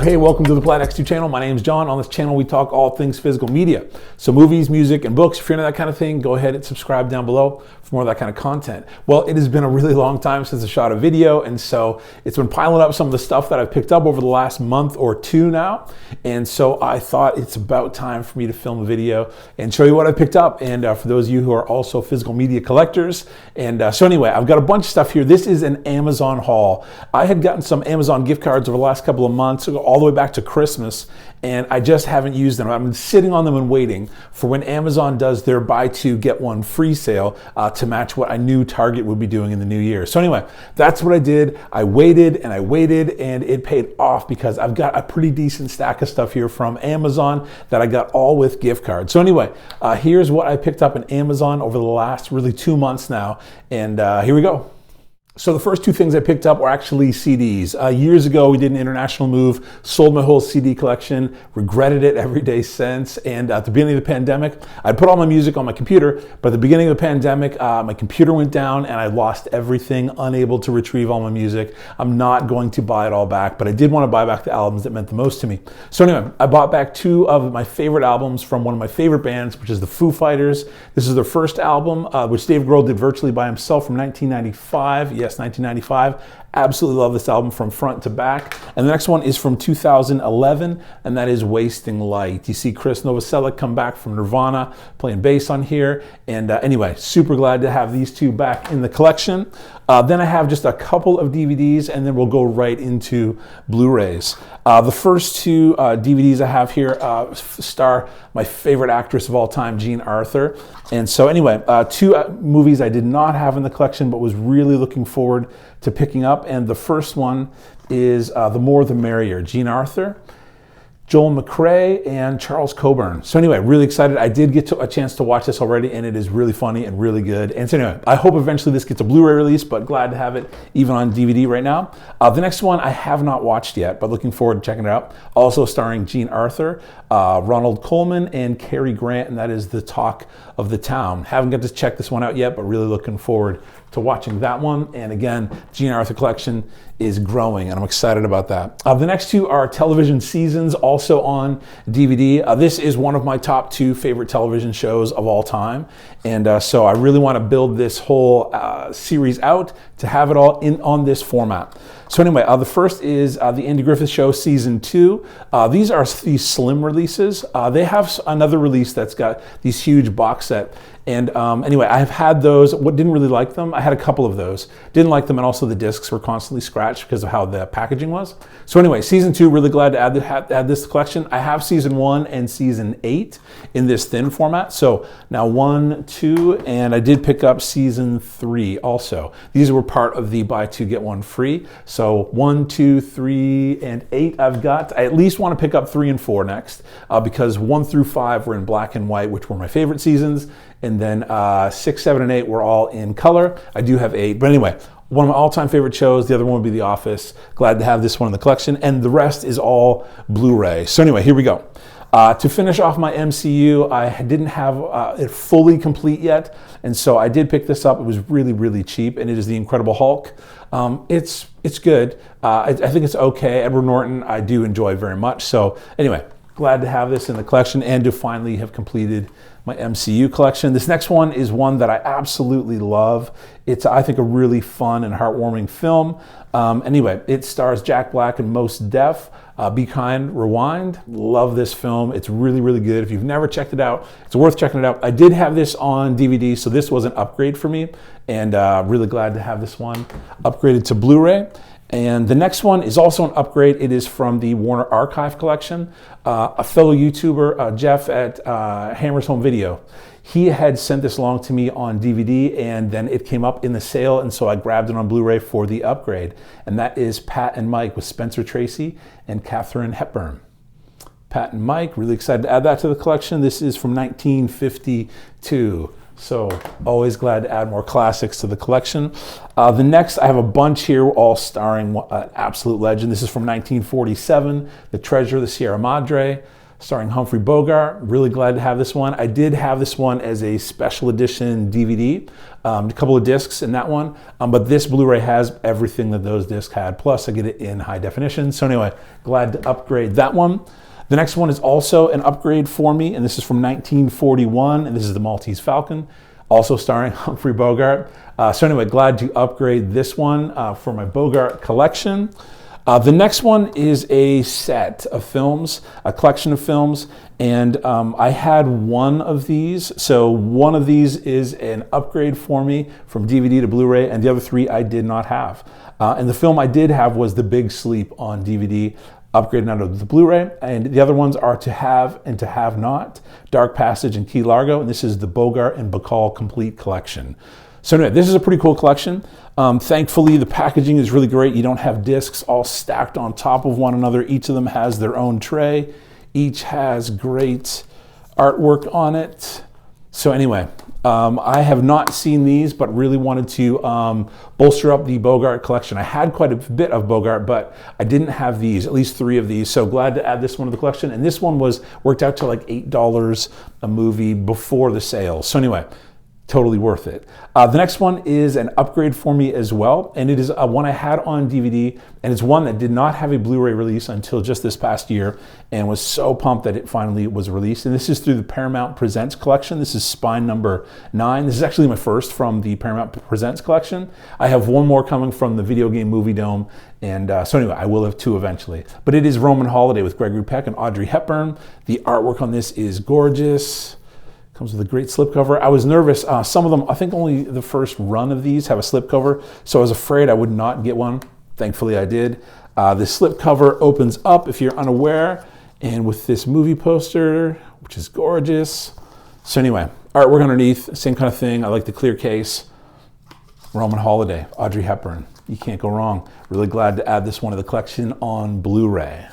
Hey, welcome to the Planet X2 channel. My name is John. On this channel, we talk all things physical media. So movies, music, and books. If you're into that kind of thing, go ahead and subscribe down below for more of that kind of content. Well, it has been a really long time since I shot a video, and so it's been piling up some of the stuff that I've picked up over the last month or two now. And so I thought it's about time for me to film a video and show you what I picked up. And for those of you who are also physical media collectors. And so anyway, I've got a bunch of stuff here. This is an Amazon haul. I had gotten some Amazon gift cards over the last couple of months, all the way back to Christmas, and I just haven't used them. I've been sitting on them and waiting for when Amazon does their buy two, get one free sale to match what I knew Target would be doing in the new year. So anyway, that's what I did. I waited and it paid off because I've got a pretty decent stack of stuff here from Amazon that I got all with gift cards. So anyway, here's what I picked up in Amazon over the last really 2 months now, and here we go. So the first two things I picked up were actually CDs. Years ago, we did an international move, sold my whole CD collection, regretted it every day since. And at the beginning of the pandemic, I put all my music on my computer, but at the beginning of the pandemic, my computer went down and I lost everything, unable to retrieve all my music. I'm not going to buy it all back, but I did want to buy back the albums that meant the most to me. So anyway, I bought back two of my favorite albums from one of my favorite bands, which is the Foo Fighters. This is their first album, which Dave Grohl did virtually by himself from 1995. Yes, 1995. Absolutely love this album from front to back. And the next one is from 2011, and that is Wasting Light. You see Chris Novoselic come back from Nirvana, playing bass on here. And anyway, super glad to have these two back in the collection. Then I have just a couple of DVDs, and then we'll go right into Blu-rays. The first two DVDs I have here star my favorite actress of all time, Jean Arthur. And so anyway, two movies I did not have in the collection, but was really looking forward to picking up. And the first one is The More the Merrier, Jean Arthur, Joel McCrea, and Charles Coburn. So anyway, really excited. I did get a chance to watch this already, and it is really funny and really good. And so anyway, I hope eventually this gets a Blu-ray release, but glad to have it even on DVD right now. The next one I have not watched yet, but looking forward to checking it out. Also starring Jean Arthur, Ronald Colman, and Cary Grant, and that is The Talk of the Town. Haven't got to check this one out yet, but really looking forward to watching that one. And again, Jean Arthur collection is growing, and I'm excited about that. The next two are television seasons, also on DVD. This is one of my top two favorite television shows of all time, and so I really want to build this whole series out to have it all on this format. So anyway, the first is the Andy Griffith Show Season 2. These are these slim releases. They have another release that's got these huge box set. And anyway, I've had those. Didn't really like them. I had a couple of those. Didn't like them, and also the discs were constantly scratched because of how the packaging was. So anyway, Season 2, really glad to add this collection. I have Season 1 and Season 8 in this thin format. So now 1, 2, and I did pick up Season 3 also. These were part of the buy two, get one free. So 1, 2, 3, and 8 I've got. I at least want to pick up 3 and 4 next because 1 through 5 were in black and white, which were my favorite seasons. And then 6, 7, and 8 were all in color. I do have 8. But anyway, one of my all-time favorite shows. The other one would be The Office. Glad to have this one in the collection. And the rest is all Blu-ray. So anyway, here we go. To finish off my MCU, I didn't have it fully complete yet. And so I did pick this up. It was really, really cheap. And it is The Incredible Hulk. It's good. I think it's okay. Edward Norton, I do enjoy very much. So anyway, glad to have this in the collection and to finally have completed my MCU collection. This next one is one that I absolutely love. It's, I think, a really fun and heartwarming film. Anyway, it stars Jack Black and Mos Def. Be Kind, Rewind. Love this film. It's really, really good. If you've never checked it out, it's worth checking it out. I did have this on DVD, so this was an upgrade for me, and really glad to have this one upgraded to Blu-ray. And the next one is also an upgrade. It is from the Warner Archive collection. A fellow YouTuber, Jeff at Hammer's Home Video, he had sent this along to me on DVD, and then it came up in the sale, and so I grabbed it on Blu-ray for the upgrade. And that is Pat and Mike with Spencer Tracy and Katharine Hepburn. Pat and Mike, really excited to add that to the collection. This is from 1952. So always glad to add more classics to the collection. The next, I have a bunch here, all starring an absolute legend. This is from 1947, The Treasure of the Sierra Madre. starring Humphrey Bogart. Really glad to have this one. I did have this one as a special edition DVD, a couple of discs in that one, but this Blu-ray has everything that those discs had, plus I get it in high definition. So anyway, glad to upgrade that one. The next one is also an upgrade for me, and this is from 1941, and this is the Maltese Falcon, also starring Humphrey Bogart. So anyway, glad to upgrade this one for my Bogart collection. The next one is a set of films, a collection of films, and I had one of these. So one of these is an upgrade for me from DVD to Blu-ray, and the other three I did not have. And the film I did have was The Big Sleep on DVD, upgraded out of the Blu-ray, and the other ones are To Have and To Have Not, Dark Passage and Key Largo, and this is the Bogart and Bacall Complete Collection. So anyway, this is a pretty cool collection. Thankfully, the packaging is really great. You don't have discs all stacked on top of one another. Each of them has their own tray. Each has great artwork on it. So anyway, I have not seen these, but really wanted to bolster up the Bogart collection. I had quite a bit of Bogart, but I didn't have these, at least 3 of these. So glad to add this one to the collection. And this one worked out to like $8 a movie before the sale. So anyway, totally worth it. The next one is an upgrade for me as well, and it is one I had on DVD, and it's one that did not have a Blu-ray release until just this past year, and was so pumped that it finally was released. And this is through the Paramount Presents collection. This is Spine number 9. This is actually my first from the Paramount Presents collection. I have one more coming from the Video Game Movie Dome, and so anyway, I will have 2 eventually. But it is Roman Holiday with Gregory Peck and Audrey Hepburn. The artwork on this is gorgeous. Comes with a great slipcover. I was nervous. Some of them, I think only the first run of these have a slipcover, so I was afraid I would not get one. Thankfully I did. The slipcover opens up if you're unaware, and with this movie poster, which is gorgeous. So anyway, artwork underneath, same kind of thing. I like the clear case. Roman Holiday, Audrey Hepburn. You can't go wrong. Really glad to add this one to the collection on Blu-ray.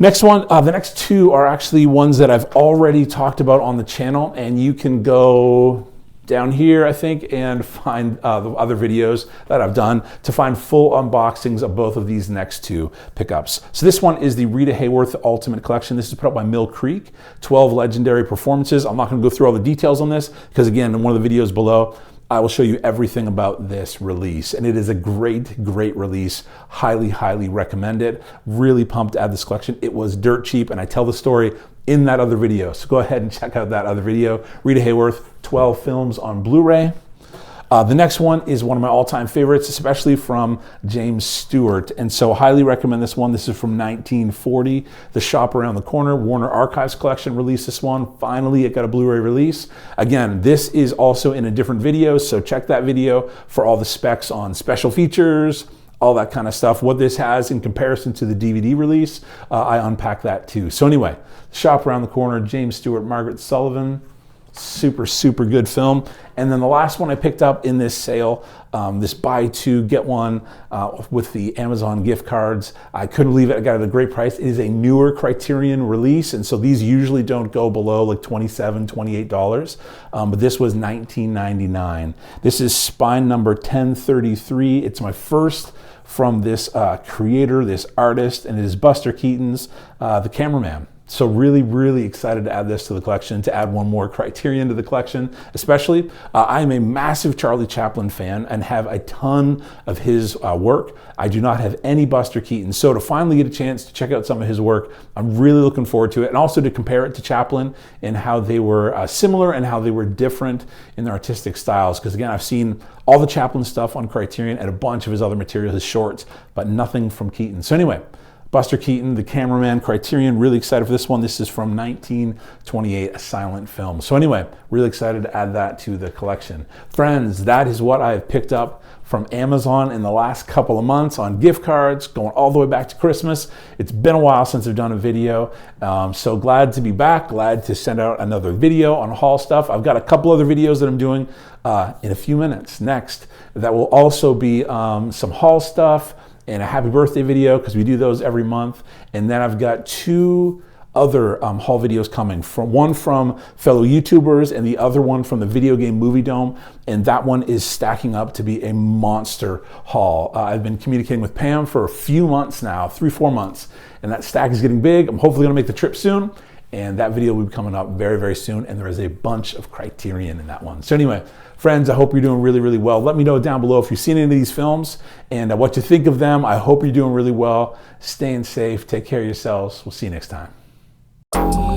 Next one, the next 2 are actually ones that I've already talked about on the channel, and you can go down here, I think, and find the other videos that I've done to find full unboxings of both of these next 2 pickups. So this one is the Rita Hayworth Ultimate Collection. This is put up by Mill Creek, 12 legendary performances. I'm not gonna go through all the details on this, because again, in one of the videos below, I will show you everything about this release, and it is a great, great release. Highly, highly recommend it. Really pumped to add this collection. It was dirt cheap, and I tell the story in that other video. So go ahead and check out that other video. Rita Hayworth, 12 films on Blu-ray. The next one is one of my all-time favorites, especially from James Stewart, and so highly recommend this one. This is from 1940, The Shop Around the Corner. Warner Archives Collection released this one. Finally, it got a Blu-ray release. Again, this is also in a different video, so check that video for all the specs on special features, all that kind of stuff. What this has in comparison to the DVD release, I unpack that too. So anyway, Shop Around the Corner, James Stewart, Margaret Sullivan. Super, super good film. And then the last one I picked up in this sale, this buy 2, get 1 with the Amazon gift cards. I couldn't believe it. I got it at a great price. It is a newer Criterion release, and so these usually don't go below like $27, $28, but this was $19.99. This is Spine number 1033. It's my first from this creator, this artist, and it is Buster Keaton's The Cameraman. So really, really excited to add this to the collection, to add one more Criterion to the collection, especially. I'm a massive Charlie Chaplin fan and have a ton of his work. I do not have any Buster Keaton. So to finally get a chance to check out some of his work, I'm really looking forward to it. And also to compare it to Chaplin and how they were similar and how they were different in their artistic styles. Because again, I've seen all the Chaplin stuff on Criterion and a bunch of his other material, his shorts, but nothing from Keaton. So anyway, Buster Keaton, The Cameraman, Criterion, really excited for this one. This is from 1928, a silent film. So anyway, really excited to add that to the collection. Friends, that is what I've picked up from Amazon in the last couple of months on gift cards, going all the way back to Christmas. It's been a while since I've done a video. So glad to be back, glad to send out another video on haul stuff. I've got a couple other videos that I'm doing in a few minutes next that will also be some haul stuff and a happy birthday video, because we do those every month. And then I've got 2 other haul videos coming, one from fellow YouTubers and the other one from the Video Game Movie Dome, and that one is stacking up to be a monster haul. I've been communicating with Pam for a few months now, 3-4 months, and that stack is getting big. I'm hopefully gonna make the trip soon, and that video will be coming up very, very soon, and there is a bunch of Criterion in that one. So anyway, friends, I hope you're doing really, really well. Let me know down below if you've seen any of these films and what you think of them. I hope you're doing really well. Staying safe, take care of yourselves. We'll see you next time.